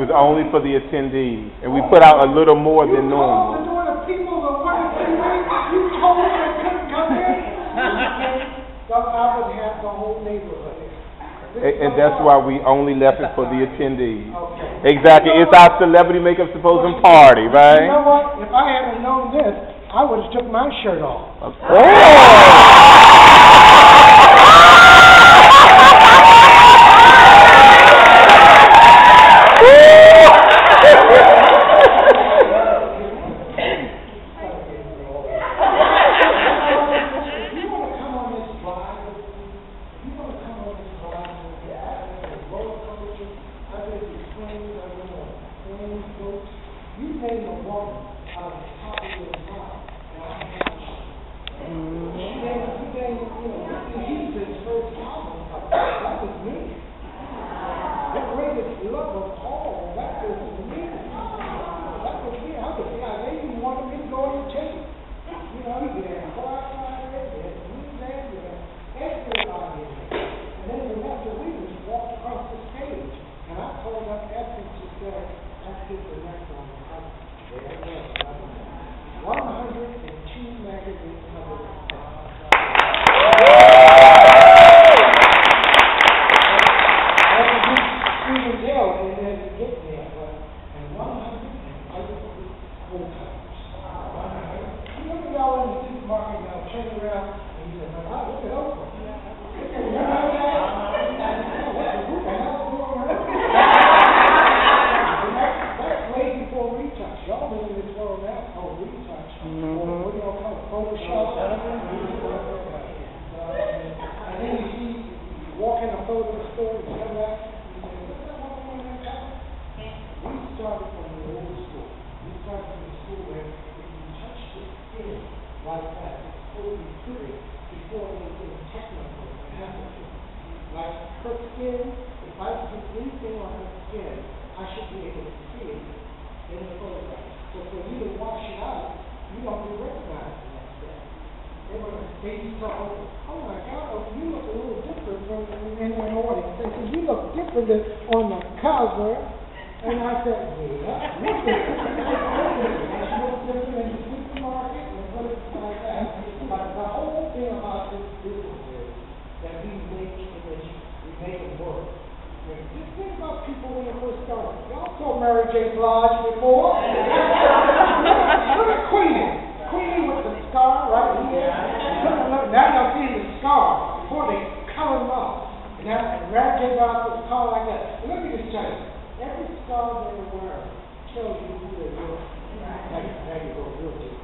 was only for the attendees, and we put out a little more than normal. You told the people that wanted to wait, you told them they couldn't come in. So I would have the whole neighborhood. And that's why we only left it for the attendees. Okay. Exactly. It's our celebrity makeup symposium party, right? You know what? If I hadn't known this, I would have took my shirt off. On the cover, and I said, and she looks different in the supermarket and what it's like that. But the whole thing about this business is that we make it work. Just think about people when they first started. Y'all saw Mary J. Blige before. Look at Queenie. Queenie with the scar right here. Look, now y'all see the scar before they color them up. And Mary J. Blige was called like that. And let me just tell you, every scar they wear tells you who they were. Now you go real deep.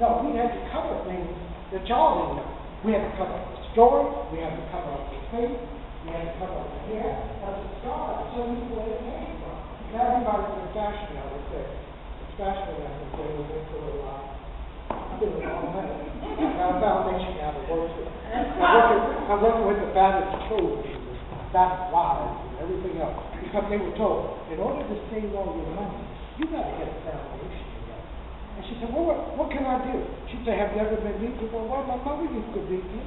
No, we had to cover things that y'all didn't know. We had to cover up the story. We had to cover up the face. We had to cover up the hair. That's a scar to tell you where it came from. Now everybody's in fashion now. They say it's fashionable now. They say we're going to a lot. I've been a long minute. I've got a foundation now to work with. I'm working with the Baptist Church, Baptist wives, and everything else. Because they were told, in order to save all your money, you got to get a foundation together. And she said, well, what can I do? She said, have you ever been beat before? Well, my mother used to beat me.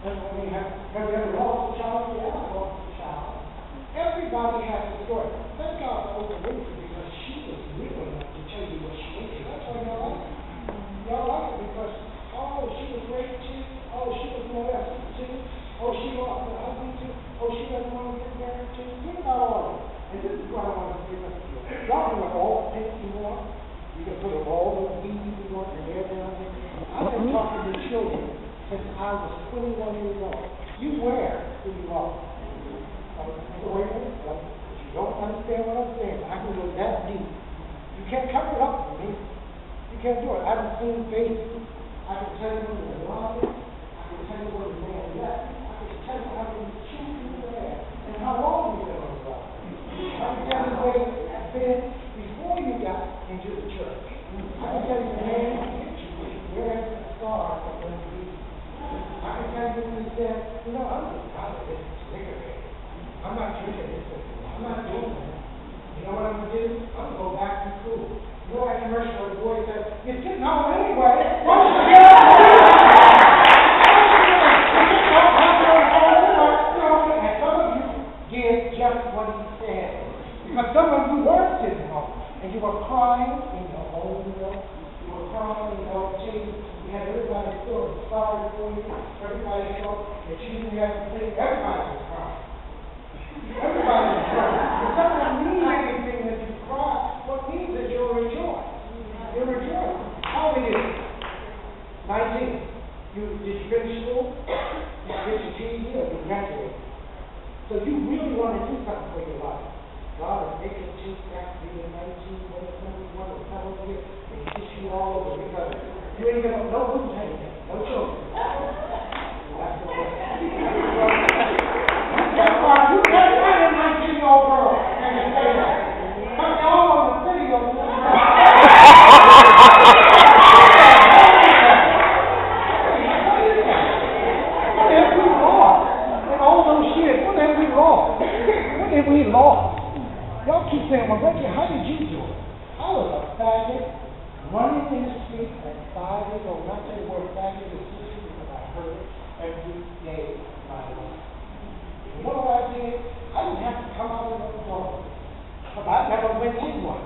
And I mean, have you ever lost a child? Yeah, I lost a child. Everybody has a story. Thank God for Oprah Winfrey because she was real enough to tell you what she went through. That's why y'all like it. Y'all like it because, oh, she was raped too. Oh, she was molested too. Oh, she lost her husband too. Oh, she doesn't want to get married too. Think about all of it. And this is what I want to say. Y'all can have all the pants you want. You can put all the weeds you want, your hair down there. I've been talking to children since I was 21 years old. You wear who you are. If you don't understand what I'm saying, I can go that deep. You can't cover it up for me. You can't do it. I haven't seen faces. I can tell you when they're lying. I can tell you when the man left. I can tell you how many children you had and how long you've been on the block. I can tell you where you've been before you got into the church. I can tell you the man where the star of the beast. I can tell you when he said, you know, I'm just tired of this cigarette. I'm not drinking this. I'm not doing that. You know what I'm going to do? I'm going to go back to school. You know that commercial where the boy says, you're getting home anyway. Why don't you get home? And some of you did just what he said. Because some of you were sorry for you. Everybody felt that you didn't have to think. Everybody was crying. Everybody was crying. It doesn't mean anything that you cry. What it means is you're rejoicing. You're rejoicing. How old are you? 19. Did you finish school? Did you get your GED or you graduated? So you really want to do something for your life. God is making you back to be 19, 21, or 7 years, and kiss you all over because you ain't got no room to no children. That's the way. That's why you can't find a 19-year-old girl and stay there. But they're all on the video. What have we lost? In all those years, what have we lost? What have we lost? Y'all keep saying, well, Reggie, how did you do it? I was a faggot running in the street at 5 years old. Not saying the word faggot is sister because I heard it every day of my life. And what I did? I didn't have to come out of the door because I never went in one.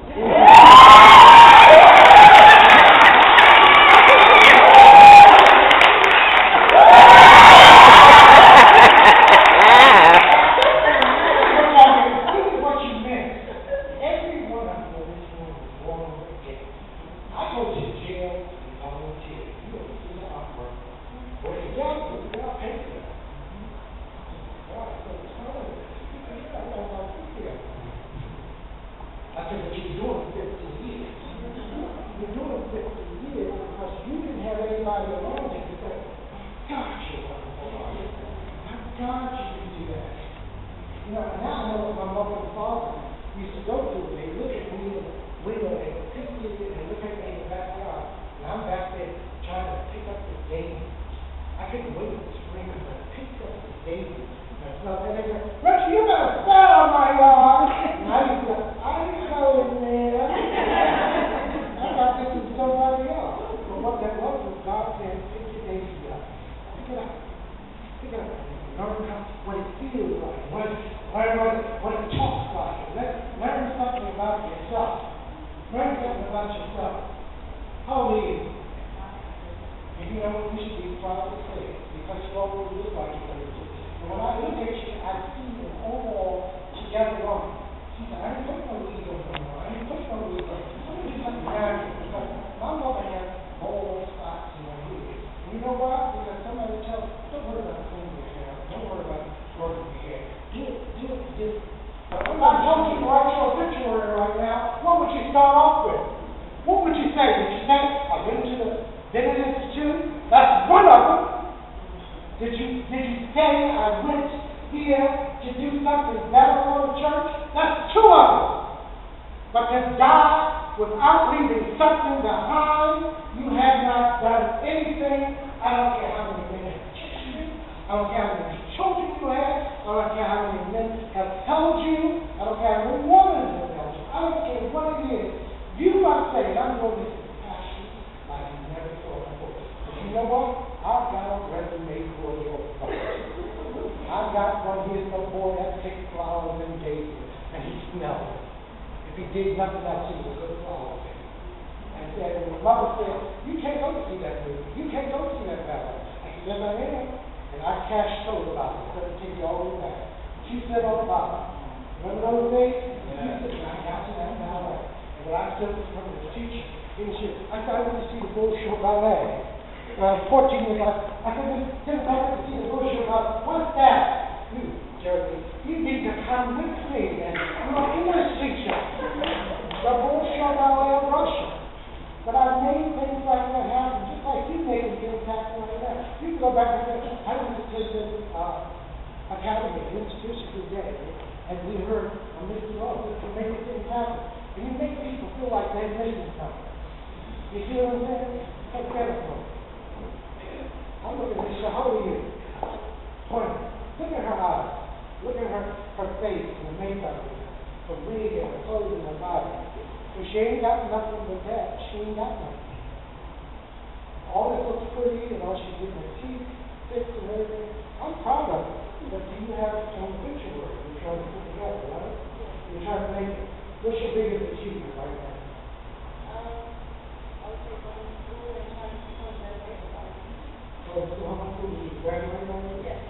So how much school did you graduate on? Yes.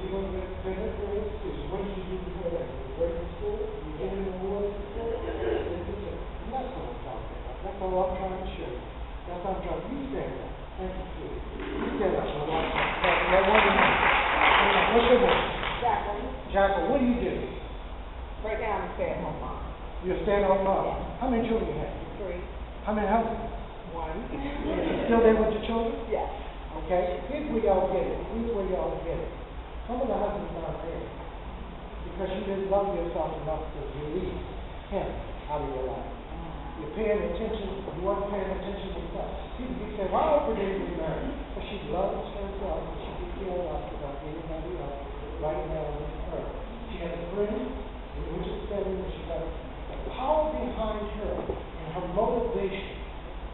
You go to finish school. What did you do before that? You were in school? You get in the war? That's what I'm talking about. That's all I'm trying to show you. That's what I'm trying to. You stand up. Thank you, please. You stand up. What's your name? Jacqueline. Jacqueline, what do you do? Right now I'm a stay-at-home mom. You're a stay-at-home mom. Yes. How many children you have? 3. How many husbands? 1. You still there with your children? Yes. Okay? Here's where y'all get it. Here's where y'all get it. Some of the husbands aren't there because you didn't love yourself enough to release him out of your life. You're paying attention, you weren't paying attention to yourself. People say, why open did you marry? Because she loves herself and she can care less about anybody else right now on this earth. She has a friend, which is setting, and she got the power behind her and her motivation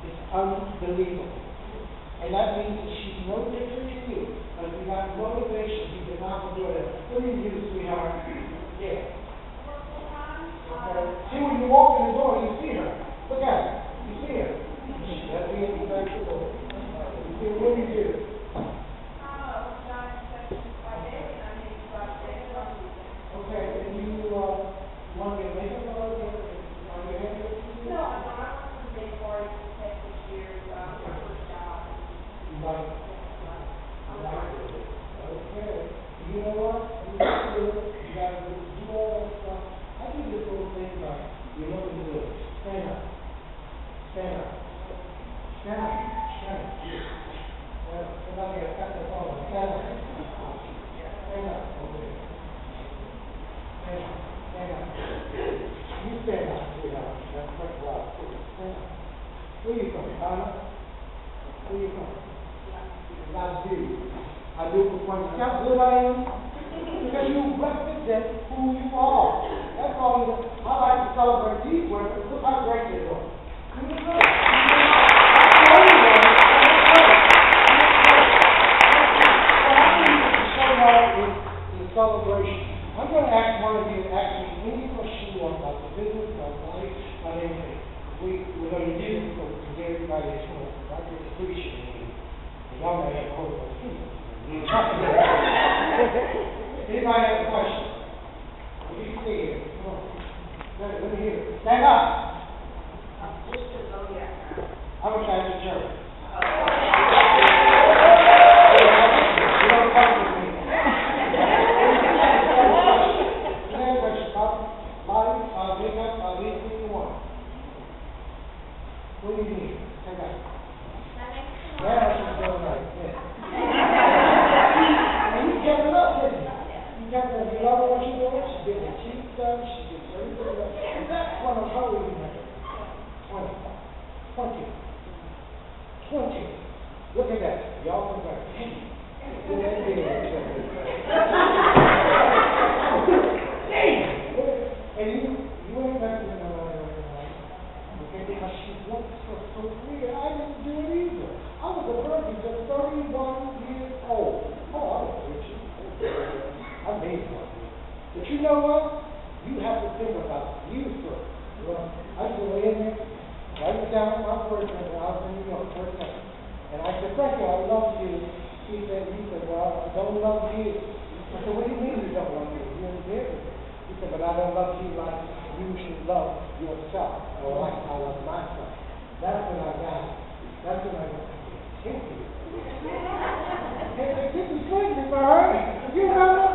is unbelievable. And that means that she's no different than you. But if you got motivation, you can not do it. What do you do, sweetheart? Yeah. Okay. See, when you walk in the door, you see her. Look at her. You see her. That's the inside the door. You see, what do you do? Okay, and you want to get makeup on your hair? No, I'm not going to make for it this year, my first job. Like, okay. You know what? You got to do all that stuff. I do this little thing right. You know what to do. Stand up. Stand up. Stand up. Stand up. Stand up. Stand up here. Stand up. Stand up. Stand up. Okay. Stand up. Stand up. You stand up, sweetheart. That's quite loud. Stand up. Where you from, Donna? Where you from? Not you. I do it for fun. See how good I am? Because you represent who you are. That's all you do. I like to celebrate these women. Look how great they look. Celebration. I'm going to ask one of you to ask me any question you want about the business, about life, about anything. We're going to do this so we can get everybody to know. I can appreciate it. And y'all may have a whole lot of people. Anybody have a question? What do you see here? Come on. Let me hear it. Stand up. I was at the church. You don't come with me. What do you need? Take that. Yeah, she's doing right. Yeah. And you kept it up, didn't you? You kept it up. You love what you're doing. She did the cheap stuff. She did everything else. And that's one of her women. 20. 20. Look at that. Y'all look like 10. You ain't getting it. And you ain't messing with nobody right now. Okay, because she works so clear. I didn't do it either. I was a virgin just 31 years old. Oh, I was Richie. I made one. But you know what? You have to think about you first. Well, I used to lay in there, write down my boyfriend when I was in New York, first time. And I said, Frankie, I love you. He said, well, I don't love you. I said, what do you mean you don't love me? You ain't there with me. He said, but I don't love you like you should love yourself, or like I love myself. That's when I got it. That's when I got it. Thank you. This is sweet, Mr. Hurd. You remember?